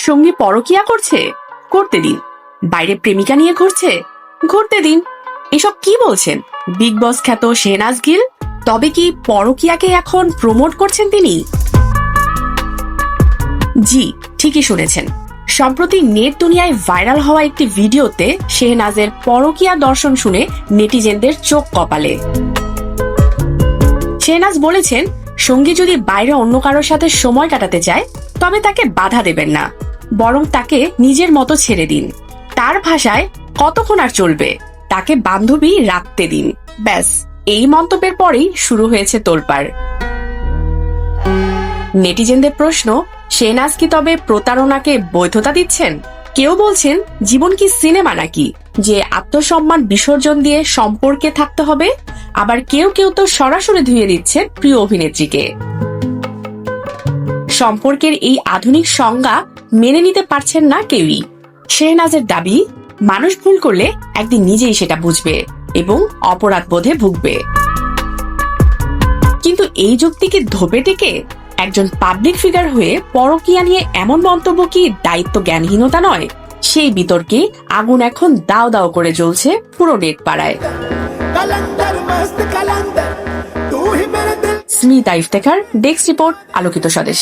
সঙ্গী পরকিয়া করছে, করতে দিন। বাইরে প্রেমিকা নিয়ে ঘুরছে, ঘুরতে দিন। এসব কি বলছেন বিগ বস খ্যাত শেহনাজ গিল? তবে কি পরকিয়াকে এখন প্রমোট করছেন তিনি? জি, ঠিকই শুনেছেন। সম্প্রতি নেট দুনিয়ায় ভাইরাল হওয়া একটি ভিডিওতে শেহনাজের পরকিয়া দর্শন শুনে নেটিজেনদের চোখ কপালে। শেহনাজ বলেছেন, সঙ্গী যদি বাইরে অন্য কারোর সাথে সময় কাটাতে চায় তবে তাকে বাধা দেবেন না, বরং তাকে নিজের মতো ছেড়ে দিন। তার ভাষায়, কতক্ষণ আর চলবে, তাকে বান্ধবী রাখতে দিন। ব্যাস, এই মন্তব্যের পরেই শুরু হয়েছে তোলপাড়। নেটিজেনদের প্রশ্ন, শেহনাজ কি তবে প্রতারণাকে বৈধতা দিচ্ছেন? কেউ বলছেন, জীবন কি সিনেমা নাকি যে আত্মসম্মান বিসর্জন দিয়ে সম্পর্কে থাকতে হবে? আবার কেউ কেউ তো সরাসরি ধুয়ে দিচ্ছে প্রিয় অভিনেত্রীকে। সম্পর্কের এই আধুনিক সংজ্ঞা মেনে নিতে পারছেন না কেউই। শেহনাজের দাবি, মানুষ ভুল করলে একদিন নিজেই সেটা বুঝবে এবং অপরাধ বোধে ভুগবে। কিন্তু এই যুক্তিকে ধোপে টেকে একজন পাবলিক ফিগার হয়ে পরকিয়া নিয়ে এমন মন্তব্য কি দায়িত্ব জ্ঞানহীনতা নয়? সেই বিতর্কে আগুন এখন দাও দাও করে জ্বলছে পুরো নেট পাড়ায়। স্মিতা ইফতেখার, ডেস্ক রিপোর্ট, আলোকিত স্বদেশ।